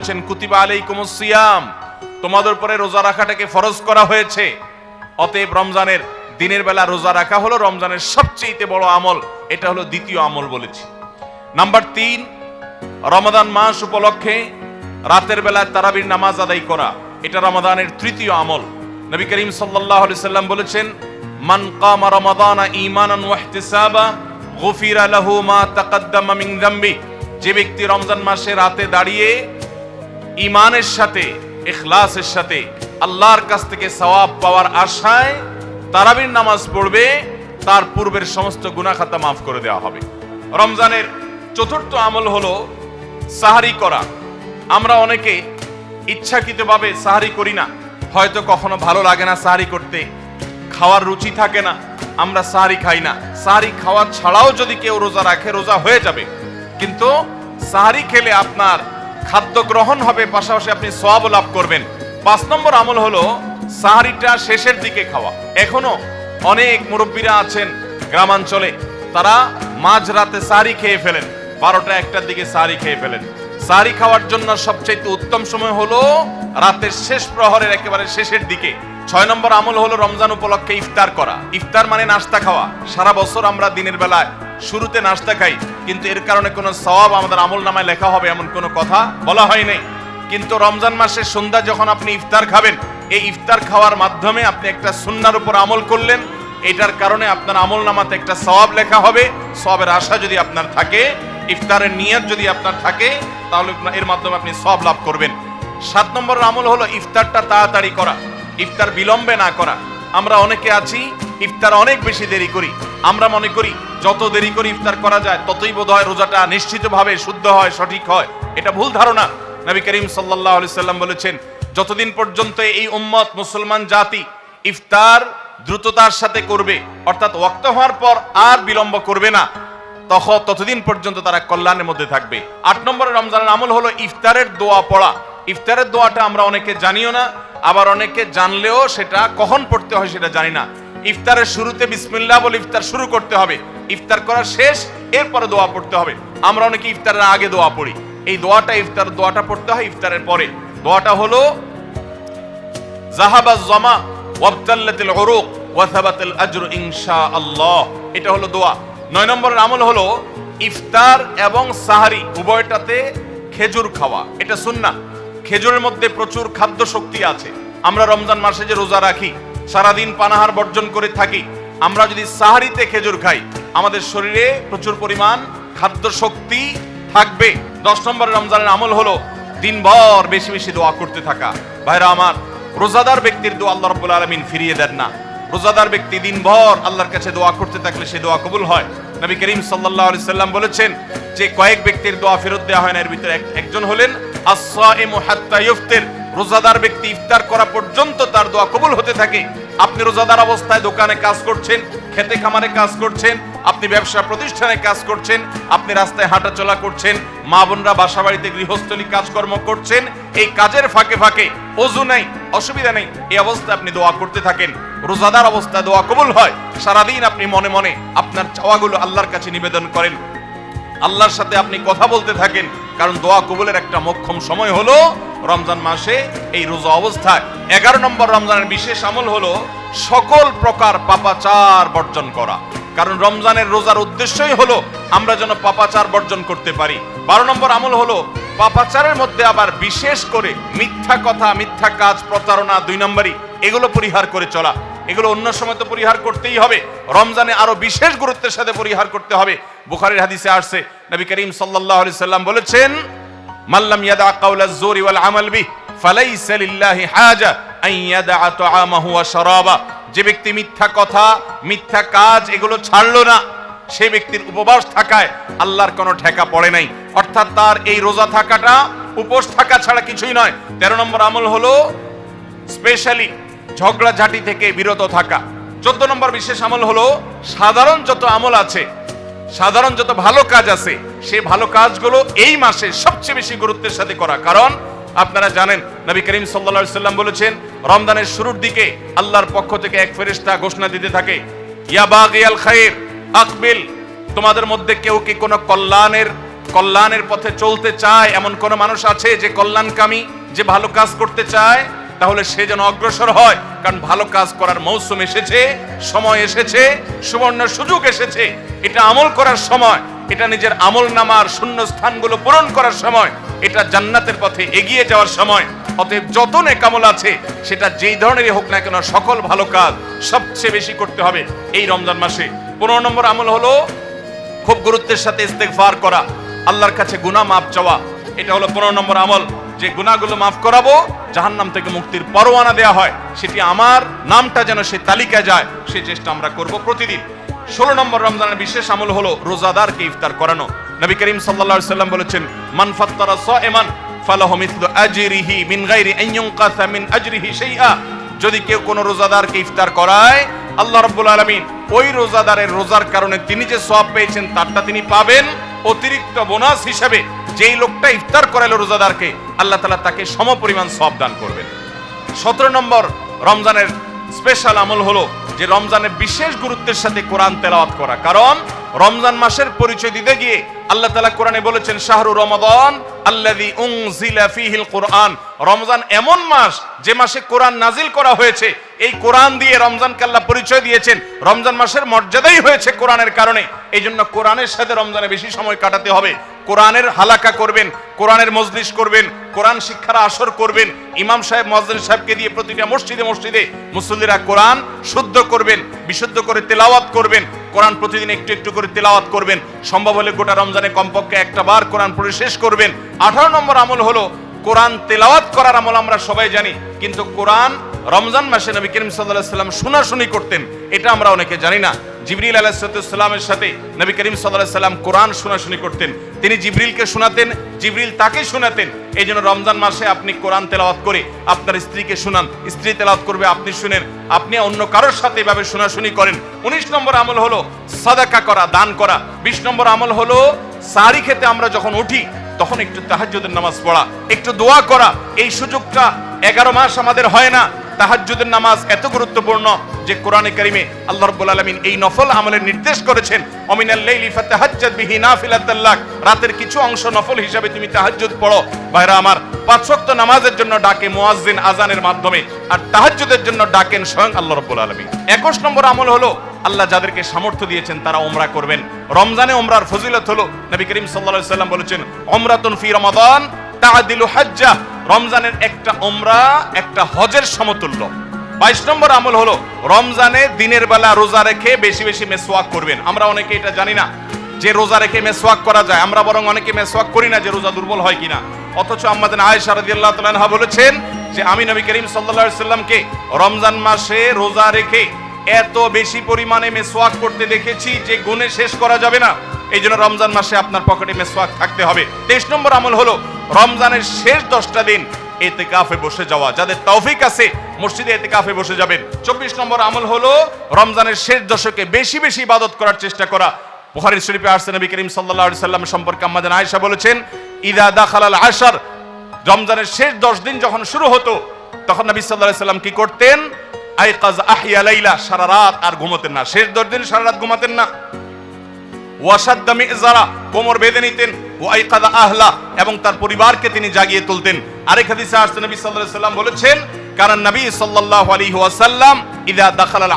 কুতিবা আলাইকুমুস সিয়াম, তোমাদের উপরে রোজা রাখাটাকে ফরজ করা হয়েছে। অতএব রমজানের দিনের বেলা রোজা রাখা হলো রমজানের সবচেয়ে বড় আমল, এটা হলো দ্বিতীয় আমল বলেছি। নাম্বার 3, রমাদান মাস উপলক্ষে রাতের বেলায় তারাবির নামাজ আদায় করা, এটা রমাদানের তৃতীয় আমল। নবী করিম সাল্লাল্লাহু আলাইহি সাল্লাম বলেছেন, মান কামা রমাদানা ঈমানান ওয়া ইহতিসাবা গুফিরা লাহু মা তাকাদ্দামা মিন যামবি। যে ব্যক্তি রমজান মাসে রাতে দাঁড়িয়ে ঈমানের সাথে ইখলাসের সাথে আল্লাহর কাছ থেকে সওয়াব পাওয়ার আশায় তারাবির নামাজ পড়বে, তার পূর্বের সমস্ত গুনাহ খাতা মাফ করে দেওয়া হবে। রমজানের চতুর্থ আমল হলো সাহারি করা। আমরা অনেকে ইচ্ছাকৃতভাবে সাহারি করি না, হয়তো কখনো ভালো লাগে না সাহারি করতে, খাওয়ার রুচি থাকে না, আমরা সাহারি খাই না। সাহারি খাওয়া ছাড়াও যদি কেউ রোজা রাখে, রোজা হয়ে যাবে, কিন্তু সাহারি খেলে আপনার খাদ্য গ্রহণ হবে, পাশাপাশি আপনি সওয়াব লাভ করবেন। 5 নম্বর আমল হলো সাহারিটা শেষের দিকে খাওয়া। এখনো অনেক মুরব্বীরা আছেন গ্রামাঞ্চলে, তারা মাঝরাতে সাহারি খেয়ে ফেলেন, 12টা 1টার দিকে সাহারি খেয়ে ফেলেন। সাহারি খাওয়ার জন্য সবচেয়ে উত্তম সময় হলো রাতের শেষ প্রহরের একেবারে শেষের দিকে। 6 নম্বর আমল হলো রমজান উপলক্ষে ইফতার করা। ইফতার মানে নাস্তা খাওয়া। সারা বছর আমরা দিনের বেলায় শুরুতে নাস্তা খাই, কিন্তু এর কারণে কোনো সওয়াব আমাদের আমল নামায় লেখা হবে এমন কোনো কথা বলা হয় নাই। কিন্তু রমজান মাসের সন্ধ্যা যখন আপনি ইফতার খাবেন, এই ইফতার খাওয়ার মাধ্যমে আপনি একটা সুন্নাহর উপর আমল করলেন, এটার কারণে আপনার আমল নামাতে একটা সওয়াব লেখা হবে। সওয়াবের আশা যদি আপনার থাকে, ইফতারের নিয়ত যদি আপনার থাকে, তাহলে এর মাধ্যমে আপনি সওয়াব লাভ করবেন। 7 নম্বর আমল হলো ইফতারটা তাড়াতাড়ি করা, ইফতার বিলম্বে না করা। আমরা অনেকে আছি ইফতার অনেক বেশি দেরি করি। আমরা মনে করি যত দেরি করে ইফতার করা যায় ততই বোধহয় রোজাটা নিশ্চিতভাবে শুদ্ধ হয়, সঠিক হয়। এটা ভুল ধারণা। নবী করিম সাল্লাল্লাহু আলাইহি সাল্লাম বলেছেন, যতদিন পর্যন্ত এই উম্মত মুসলমান জাতি ইফতার দ্রুততার সাথে করবে, অর্থাৎ ওয়াক্ত হওয়ার পর আর বিলম্ব করবে না, ততদিন পর্যন্ত তারা কল্যাণের মধ্যে থাকবে। 8 নম্বরের রমজানের আমল হলো ইফতারের দোয়া পড়া। ইফতারের দোয়াটা আমরা অনেকে জানিও না, আবার অনেকে জানলেও সেটা কখন পড়তে হয় সেটা জানি না। ইফতারের শুরুতে বিসমিল্লাহ বলে ইফতার শুরু করতে হবে, ইফতার করা শেষ, এরপরে দোয়া পড়তে হবে। আমরা অনেকে ইফতারের আগে দোয়া পড়ি, এই দোয়াটা ইফতার দোয়াটা পড়তে হয় ইফতারের পরে। দোয়াটা হলো যাহাবাজ জামা ওয়াবতাল্লাতিল উরুক ওয়া সাবাতাল আজরু ইনশাআল্লাহ, এটা হলো দোয়া। 9 নম্বরের আমল হলো ইফতার এবং সাহারি উভয়টাতে খেজুর খাওয়া, এটা সুন্নাহ। খেজুরের মধ্যে প্রচুর খাদ্য শক্তি আছে। আমরা রমজান মাসে যে রোজা রাখি, সারাদিন পানাহার বর্জন করে থাকি, আমরা যদি সাহারিতে খেজুর খাই, আমাদের শরীরে প্রচুর পরিমাণ খাদ্য শক্তি থাকবে। 10 নম্বরের রমজানের আমল হলো দিনভর বেশি বেশি দোয়া করতে থাকা। ভাইরা আমার, রোজাদার ব্যক্তির দোয়া আল্লাহ রাব্বুল আলামিন ফিরিয়ে দেন না। রোজাদার ব্যক্তি দিনভর আল্লাহর কাছে দোয়া করতে থাকলে সে দোয়া কবুল হয়। নবী করিম সাল্লাল্লাহু আলাইহি সাল্লাম বলেছেন যে কয়েক ব্যক্তির দোয়া ফেরত দেওয়া হয় না, এর ভিতরে একজন হলেন আস-সাইমু হাত্তা ইফতির। রোজাদার ব্যক্তি ইফতার করা পর্যন্ত তার দোয়া কবুল হতে থাকে। আপনি রোজাদার অবস্থায় দোকানে কাজ করছেন, খেতে খামারে কাজ করছেন, আপনি ব্যবসা প্রতিষ্ঠানে কাজ করছেন, আপনি রাস্তায় হাঁটাচলা করছেন, মা বোনরা বাসা বাড়িতে গৃহস্থলী কাজকর্ম করছেন, এই কাজের ফাঁকে ফাঁকে ওযু নাই, অসুবিধা নেই, এই অবস্থায় আপনি দোয়া করতে থাকেন। রোজাদার অবস্থায় দোয়া কবুল হয়। সারাদিন আপনি মনে মনে আপনার চাওয়াগুলো আল্লাহর কাছে নিবেদন করেন, আল্লাহর সাথে আপনি কথা বলতে থাকেন, কারণ দোয়া কবুলের একটা মোক্ষম সময় হলো রমজান মাসে এই রোজা অবস্থায়। 11 নম্বর রমজানের বিশেষ আমল হলো সকল প্রকার পাপাচার বর্জন করা, কারণ রমজানের রোজার উদ্দেশ্যই হলো আমরা যেন পাপাচার বর্জন করতে পারি। 12 নম্বর আমল হলো পাপাচারের মধ্যে আবার বিশেষ করে মিথ্যা কথা, মিথ্যা কাজ, প্রতারণা 2 নম্বরই, এগুলো পরিহার করে চলা। এগুলো অন্য সময় তো পরিহার করতেই হবে, রমজানে আরো বিশেষ গুরুত্বের সাথে পরিহার করতে হবে। বুখারীর হাদিসে আসছে, নবী করিম সাল্লাল্লাহু আলাইহি সাল্লাম বলেছেন, মাল্লাম ইয়াদা কাওলাজ জুরি ওয়াল আমাল বিহি ফালাইসা লিল্লাহি হাজা আন ইয়াদা তাআমাহু ওয়া শারাবা। যে ব্যক্তি মিথ্যা কথা, মিথ্যা কাজ এগুলো ছাড়লো না, সেই ব্যক্তির উপবাস থাকায় আল্লাহর কোনো ঠেকা পড়ে নাই। অর্থাৎ তার এই রোজা থাকাটা উপোস থাকা ছাড়া কিছুই নয়। 13 নম্বর আমল হলো স্পেশালি ঝগড়াঝাটি থেকে বিরত থাকা। 14 নম্বর বিশেষ আমল হলো সাধারণ যত আমল আছে, সাধারণ যত ভালো কাজ আছে, সেই ভালো কাজগুলো এই মাসে সবচেয়ে বেশি গুরুত্বের সাথে করা। কারণ আপনারা জানেন নবী করিম সাল্লাল্লাহু আলাইহি সাল্লাম বলেছেন, রমজানের শুরুর দিকে আল্লাহর পক্ষ থেকে এক ফেরেশতা ঘোষণা দিতে থাকে, ইয়া বাগিয়াল খায়র আকবিল, তোমাদের মধ্যে কেউ কি কোনো কল্যাণের কল্যাণের পথে চলতে চায় এমন কোন মানুষ আছে যে কল্যাণকামী, যে ভালো কাজ করতে চায়? তাহলে সে যেন অগ্রসর হয়, কারণ ভালো কাজ করার মৌসুম এসেছে, সময় এসেছে, সুবর্ণ সুযোগ এসেছে। এটা আমল করার সময়, এটা নিজের আমল নামার শূন্য স্থানগুলো পূরণ করার সময়, এটা জান্নাতের পথে এগিয়ে যাওয়ার সময়। অতএব যত নেক আমল আছে সেটা যেই ধরনেরই হোক না কেন, সকল ভালো কাজ সবচেয়ে বেশি করতে হবে এই রমজান মাসে। 15 নম্বর আমল হলো খুব গুরুত্বের সাথে ইস্তেগফার করা, আল্লাহর কাছে গুনাহ মাফ চাওয়া। এটা হলো 15 নম্বর আমল, যে গুনাহগুলো মাফ করাবো, জাহান্নাম থেকে মুক্তির পরোয়ানা দেয়া হয়, সেটি আমার নামটা যেন সেই তালিকায় যায়, সেই চেষ্টা আমরা করব প্রতিদিন। 16 নম্বর রমজানের বিশেষ আমল হলো রোজাদারকে ইফতার করানো। নবী করিম সাল্লাল্লাহু আলাইহি সাল্লাম বলেছেন, মান ফাত্তারা সাইমান ফালাহু মিসলু আজরিহি মিন গায়রি আন ইউনকাসা মিন আজরিহি শাইআ। যদি কেউ কোনো রোজাদারকে ইফতার করায়, আল্লাহ রাব্বুল আলামিন ওই রোজাদারের রোজার কারণে তিনি যে সওয়াব পেয়েছেন তারটা তিনি পাবেন, অতিরিক্ত বোনাস হিসেবে যেই লোকটা ইফতার করালো রোজাদারকে, আল্লাহ তাআলা তাকে সমপরিমাণ সওয়াব দান করবেন। 17 নম্বর রমজানের স্পেশাল আমল হলো যে রমজানে বিশেষ গুরুত্বের সাথে কোরআন তেলাওয়াত করা। কারণ রমজান মাসের পরিচয় দিতে গিয়ে আল্লাহ তাআলা কোরআনে বলেছেন, শাহরু রমাদান আল্লাযী উনজিলা ফীহিল কুরআন। রমজান এমন মাস যে মাসে কোরআন নাজিল করা হয়েছে। এই কোরআন দিয়ে রমজানকে আল্লাহ পরিচয় দিয়েছেন। রমজান মাসের মর্যাদাই হয়েছে কোরআনের কারণে। এই জন্য কোরআনের সাথে রমজানে বেশি সময় কাটাতে হবে। কোরআনের হালাকা করবেন, কোরআনের মজলিস করবেন, কোরআন শিক্ষার আসর করবেন, ইমাম সাহেব মুয়াজ্জিন সাহেবকে দিয়ে প্রতিটা মসজিদে মসজিদে মুসল্লিরা কোরআন শুদ্ধ করবেন, বিশুদ্ধ করে তেলাওয়াত করবেন। কোরআন প্রতিদিন একটু একটু করে তেলাওয়াত করবেন। সম্ভব হলে গোটা রমজানে কমপক্ষে একটা বার কোরআন পড়ে শেষ করবেন। 18 নম্বর আমল হলো কোরআন তেলাওয়াত করার আমল। আমরা সবাই জানি, কিন্তু কোরআন রমজান মাসে নবী করিম সাল্লাল্লাহু আলাইহি ওয়াসাল্লাম শোনাশুনি করতেন, এটা আমরা অনেকে জানি না। জিবরিল আলাইহিস সালামের সাথে নবী করিম সাল্লাল্লাহু আলাইহি ওয়াসাল্লাম কোরআন শোনাশুনি করতেন। তিনি জিবরিলকে শোনাতেন, জিবরিল তাকে শোনাতেন। এই জন্য রমজান মাসে আপনি কোরআন তেলাওয়াত করে আপনার স্ত্রীকে শোনান, স্ত্রী তেলাওয়াত করবে, আপনি শুনেন, আপনি অন্য কারোর সাথে এভাবে শোনাশুনি করেন। 19 নম্বর আমল হলো সাদাকা করা, দান করা। 20 নম্বর আমল হলো সাহরি খেতে আমরা যখন উঠি তখন একটু তাহাজ্জুদের নামাজ পড়া, একটু দোয়া করা। এই সুযোগটা 11 মাস আমাদের হয় না। তাহাজ্জুদের নামাজ এত গুরুত্বপূর্ণ যে কোরআনে কারিমে আল্লাহ রাব্বুল আলামিন এই নফল আমলের নির্দেশ করেছেন, অমিনাল লাইলি ফাতাহাজ্জাদ বিহি নাফিলাতাল লাক। রাতের কিছু অংশ নফল হিসাবে তুমি তাহাজ্জুদ পড়ো। ভাইরা আমার, 5 ওয়াক্ত নামাজের জন্য ডাকে মুয়াজ্জিন আযানের মাধ্যমে, আর তাহাজ্জুদের জন্য ডাকেন স্বয়ং আল্লাহ রাব্বুল আলামিন। 21 নম্বর আমল হলো আল্লাহ যাদেরকে সামর্থ্য দিয়েছেন তারা উমরা করবেন। রমজানে উমরার ফজিলত হলো, নবী করিম সাল্লাল্লাহু আলাইহি সাল্লাম বলেছেন, উমরাতুন ফি রমাদান তাআদিলু হাজ্জা। রমজানের একটা উমরা একটা হজের সমতুল্য। 22 নম্বর আমল হলো রমজানে দিনের বেলা রোজা রেখে বেশি বেশি মেসওয়াক করবেন। আমরা অনেকে এটা জানি না যে রোজা রেখে মেসওয়াক করা যায়। আমরা বরং অনেকে মেসওয়াক করি না যে রোজা দুর্বল হয় কিনা। অথচ আম্মাজান আয়েশা রাদিয়াল্লাহু তাআলা আনহা বলেছেন যে আমি নবী করিম সাল্লাল্লাহু আলাইহি সাল্লামকে রমজান মাসে রোজা রেখে এত বেশি পরিমাণে মেসওয়াক করতে দেখেছি যে গুণে শেষ করা যাবে না। এই জন্য রমজান মাসে আপনার পকেটে মেসওয়াক থাকতে হবে। 23 নম্বর আমল হলো রমজানের শেষ 10টা দিন ইতিকাফে বসে যাওয়া। যাদের তৌফিক আছে মসজিদে ইতিকাফে বসে যাবেন। 24 নম্বর আমল হলো রমজানের শেষ দশকে বেশি বেশি ইবাদত করার চেষ্টা করা। বুখারী শরীফে আসছে নবী করিম সাল্লাল্লাহু আলাইহি সাল্লাম সম্পর্কে আম্মাজান আয়েশা বলেছেন, ইদা দাখালাল আশর, রমজানের শেষ 10 দিন যখন শুরু হতো তখন নবী সাল্লাল্লাহু আলাইহি সাল্লাম কি করতেন? আইকাজ আহিয়া লাইলা, সারা রাত আর ঘুমাতেন না। শেষ 10 দিন সারা রাত ঘুমাতেন না। ওয়াশাদ্দা মিযজারা, কোমর বেঁধে নিতেন। ওয়াইকাযা আহলা, এবং তার পরিবারকে তিনি জাগিয়ে তুলতেন। আরেক হাদিসে আসছে নবী সাল্লাল্লাহু আলাইহি সাল্লাম বলেছেন, কারণ নবী সাল্লাল্লাহু আলাইহি ওয়াসাল্লাম ইদা দাখালাল